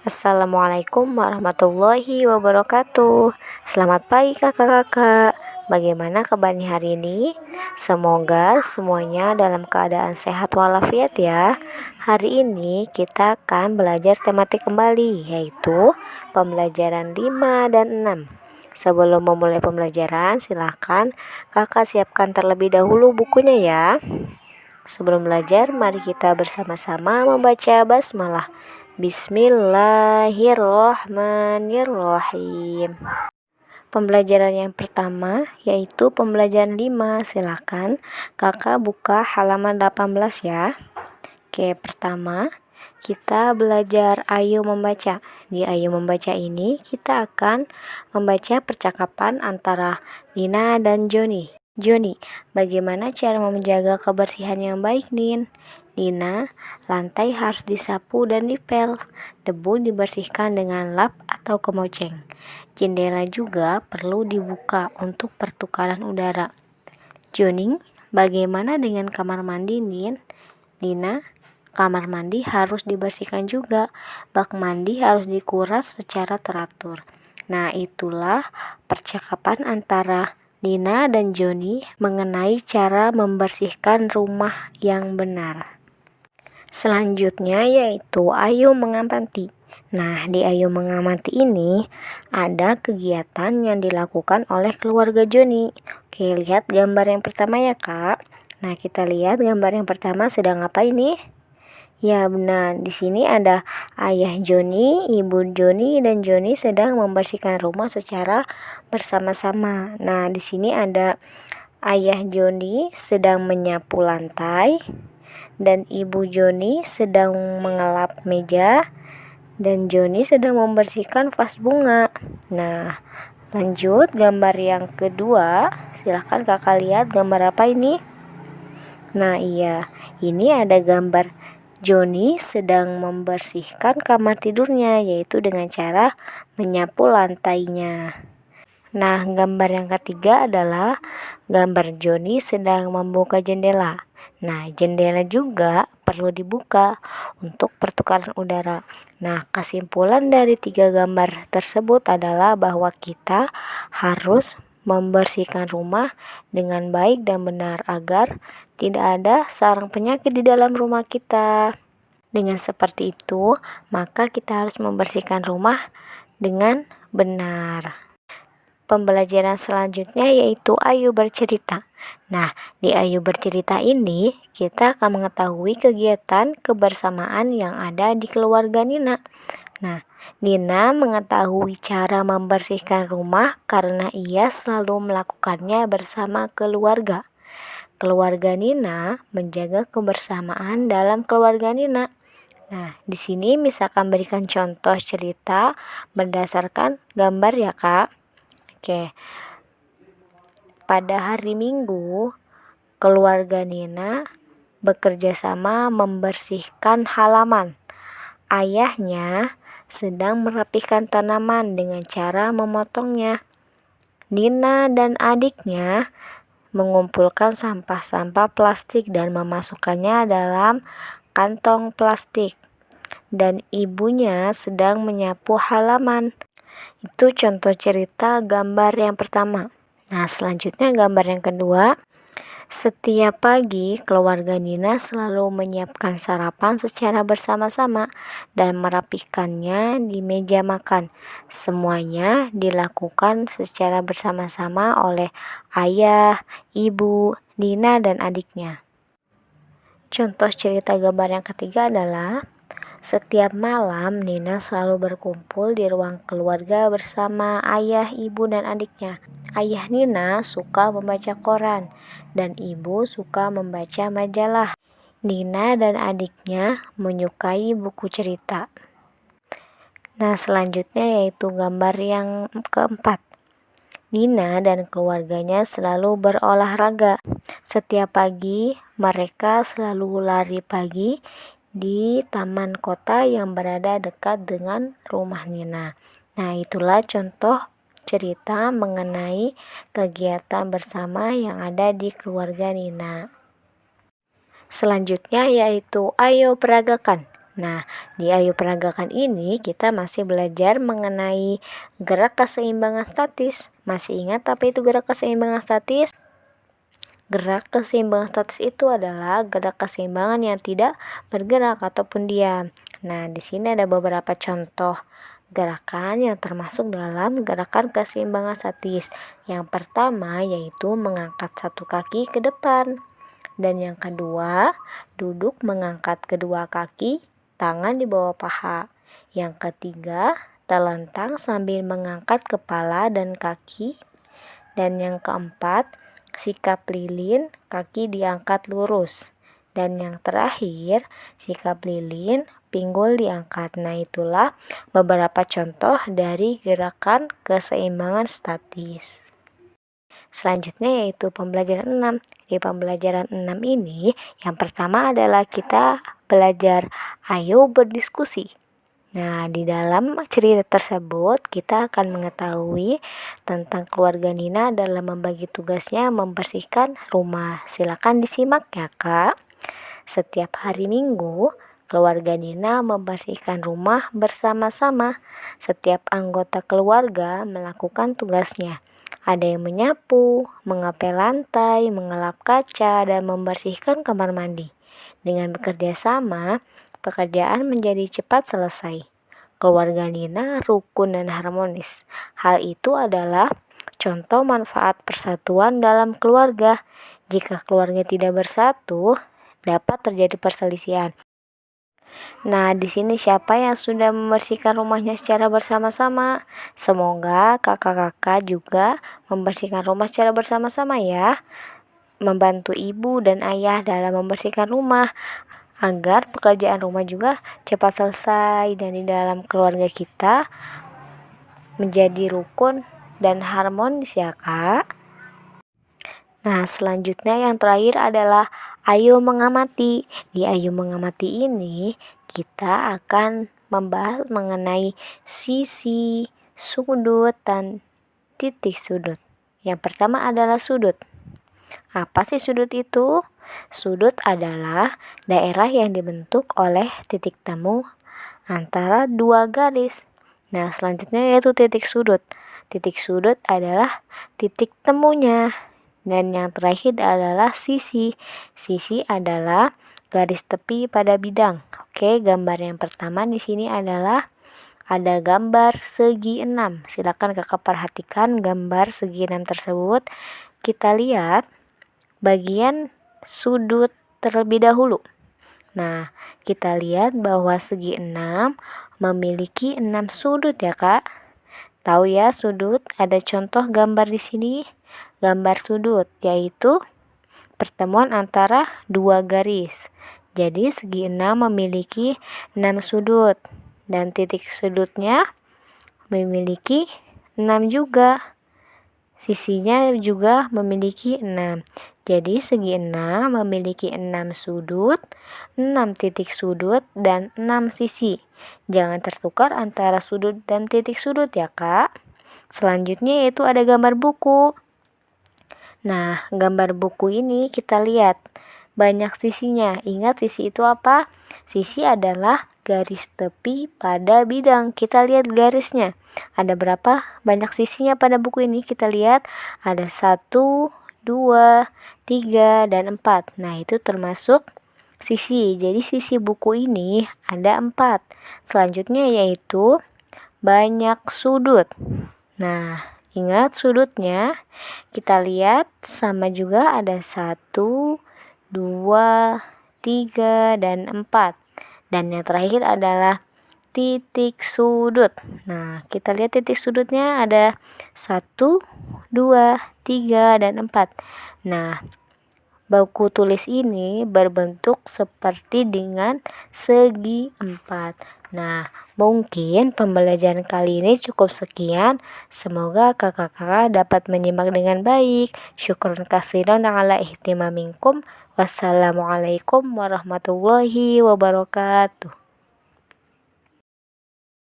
Assalamualaikum warahmatullahi wabarakatuh. Selamat pagi kakak-kakak. Bagaimana kabarnya hari ini? Semoga semuanya dalam keadaan sehat walafiat ya. Hari ini kita akan belajar tematik kembali, yaitu pembelajaran 5 dan 6. Sebelum memulai pembelajaran, silahkan kakak siapkan terlebih dahulu bukunya ya. Sebelum belajar, mari kita bersama-sama membaca basmalah. Bismillahirrohmanirrohim. Pembelajaran yang pertama yaitu pembelajaran 5. Silakan kakak buka halaman 18 ya. Oke, pertama kita belajar ayo membaca. Di ayo membaca ini kita akan membaca percakapan antara Nina dan Joni. Joni, bagaimana cara menjaga kebersihan yang baik, Nin? Nina, lantai harus disapu dan dipel. Debu dibersihkan dengan lap atau kemoceng. Jendela juga perlu dibuka untuk pertukaran udara. Joni, bagaimana dengan kamar mandi, Nin? Nina, kamar mandi harus dibersihkan juga. Bak mandi harus dikuras secara teratur. Nah, itulah percakapan antara Nina dan Joni mengenai cara membersihkan rumah yang benar. Selanjutnya yaitu ayo mengamati. Nah, di ayo mengamati ini ada kegiatan yang dilakukan oleh keluarga Joni. Oke, lihat gambar yang pertama ya kak. Nah, kita lihat gambar yang pertama sedang apa ini? Ya benar, di sini ada ayah Joni, ibu Joni, dan Joni sedang membersihkan rumah secara bersama-sama. Nah, di sini ada ayah Joni sedang menyapu lantai, dan ibu Joni sedang mengelap meja, dan Joni sedang membersihkan vas bunga. Nah, lanjut gambar yang kedua. Silahkan kakak lihat gambar apa ini? Nah iya, ini ada gambar Joni sedang membersihkan kamar tidurnya, yaitu dengan cara menyapu lantainya. Nah, gambar yang ketiga adalah gambar Joni sedang membuka jendela. Nah, jendela juga perlu dibuka untuk pertukaran udara. Nah, kesimpulan dari 3 gambar tersebut adalah bahwa kita harus membersihkan rumah dengan baik dan benar agar tidak ada sarang penyakit di dalam rumah kita. Dengan seperti itu, maka kita harus membersihkan rumah dengan benar. Pembelajaran selanjutnya yaitu ayo bercerita. Nah, di ayo bercerita ini kita akan mengetahui kegiatan kebersamaan yang ada di keluarga Nina. Nah, Nina mengetahui cara membersihkan rumah karena ia selalu melakukannya bersama keluarga. Keluarga Nina menjaga kebersamaan dalam keluarga Nina. Nah, di sini misalkan berikan contoh cerita berdasarkan gambar ya, Kak. Oke. Pada hari Minggu, keluarga Nina bekerja sama membersihkan halaman. Ayahnya sedang merapikan tanaman dengan cara memotongnya. Nina dan adiknya mengumpulkan sampah-sampah plastik dan memasukkannya dalam kantong plastik. Dan ibunya sedang menyapu halaman. Itu contoh cerita gambar yang pertama. Nah, selanjutnya gambar yang kedua. Setiap pagi, keluarga Nina selalu menyiapkan sarapan secara bersama-sama dan merapikannya di meja makan. Semuanya dilakukan secara bersama-sama oleh ayah, ibu, Nina, dan adiknya. Contoh cerita gambar yang ketiga adalah setiap malam Nina selalu berkumpul di ruang keluarga bersama ayah, ibu, dan adiknya. Ayah Nina suka membaca koran dan ibu suka membaca majalah. Nina dan adiknya menyukai buku cerita. Nah, selanjutnya yaitu gambar yang keempat. Nina dan keluarganya selalu berolahraga. Setiap pagi mereka selalu lari pagi di taman kota yang berada dekat dengan rumah Nina. Nah, itulah contoh cerita mengenai kegiatan bersama yang ada di keluarga Nina. Selanjutnya yaitu ayo peragakan. Nah, di Ayo Peragakan ini kita masih belajar mengenai gerak keseimbangan statis. Masih ingat apa itu gerak keseimbangan statis? Gerak keseimbangan statis itu adalah gerak keseimbangan yang tidak bergerak ataupun diam. Nah, di sini ada beberapa contoh gerakan yang termasuk dalam gerakan keseimbangan statis. Yang pertama yaitu mengangkat satu kaki ke depan. Dan yang kedua, duduk mengangkat kedua kaki, tangan di bawah paha. Yang ketiga, telentang sambil mengangkat kepala dan kaki. Dan yang keempat, sikap lilin, kaki diangkat lurus. Dan yang terakhir, sikap lilin, pinggul diangkat. Nah, itulah beberapa contoh dari gerakan keseimbangan statis. Selanjutnya yaitu pembelajaran 6. Di pembelajaran 6 ini, yang pertama adalah kita belajar ayo berdiskusi. Nah, di dalam cerita tersebut kita akan mengetahui tentang keluarga Nina dalam membagi tugasnya membersihkan rumah. Silakan disimak ya, Kak. Setiap hari Minggu, keluarga Nina membersihkan rumah bersama-sama. Setiap anggota keluarga melakukan tugasnya. Ada yang menyapu, mengepel lantai, mengelap kaca, dan membersihkan kamar mandi. Dengan bekerja sama, pekerjaan menjadi cepat selesai. Keluarga Nina rukun dan harmonis. Hal itu adalah contoh manfaat persatuan dalam keluarga. Jika keluarga tidak bersatu, dapat terjadi perselisihan. Nah, di sini siapa yang sudah membersihkan rumahnya secara bersama-sama? Semoga kakak-kakak juga membersihkan rumah secara bersama-sama ya. Membantu ibu dan ayah dalam membersihkan rumah agar pekerjaan rumah juga cepat selesai dan di dalam keluarga kita menjadi rukun dan harmonis ya, Kak. Nah, selanjutnya yang terakhir adalah ayo mengamati. Di ayo mengamati ini kita akan membahas mengenai sisi, sudut, dan titik sudut. Yang pertama adalah sudut. Apa sih sudut itu? Sudut adalah daerah yang dibentuk oleh titik temu antara dua garis. Nah, selanjutnya yaitu titik sudut. Titik sudut adalah titik temunya. Dan yang terakhir adalah sisi. Sisi adalah garis tepi pada bidang. Oke, gambar yang pertama di sini adalah ada gambar segi 6. Silakan kakak perhatikan gambar segi 6 tersebut. Kita lihat bagian sudut terlebih dahulu. Nah, kita lihat bahwa segi 6 memiliki 6 sudut ya, Kak. Tahu ya sudut? Ada contoh gambar di sini. Gambar sudut yaitu pertemuan antara dua garis. Jadi segi 6 memiliki 6 sudut dan titik sudutnya memiliki 6 juga. Sisinya juga memiliki 6. Jadi segi 6 memiliki 6 sudut, 6 titik sudut, dan 6 sisi. Jangan tertukar antara sudut dan titik sudut ya, Kak. Selanjutnya yaitu ada gambar buku. Nah, gambar buku ini kita lihat banyak sisinya. Ingat sisi itu apa? Sisi adalah garis tepi pada bidang. Kita lihat garisnya. Ada berapa banyak sisinya pada buku ini? Kita lihat ada 1, 2, 3, dan 4. Nah, itu termasuk sisi. Jadi sisi buku ini ada 4. Selanjutnya yaitu banyak sudut. Nah, ingat sudutnya. Kita lihat sama juga ada 1, 2, 3, dan 4. Dan yang terakhir adalah titik sudut. Nah, kita lihat titik sudutnya ada 1, 2, 3, dan 4. Nah, buku tulis ini berbentuk seperti dengan segi 4. Nah, mungkin pembelajaran kali ini cukup sekian. Semoga kakak-kakak dapat menyimak dengan baik. Syukron katsiran ala ihtimamikum. Wassalamualaikum warahmatullahi wabarakatuh.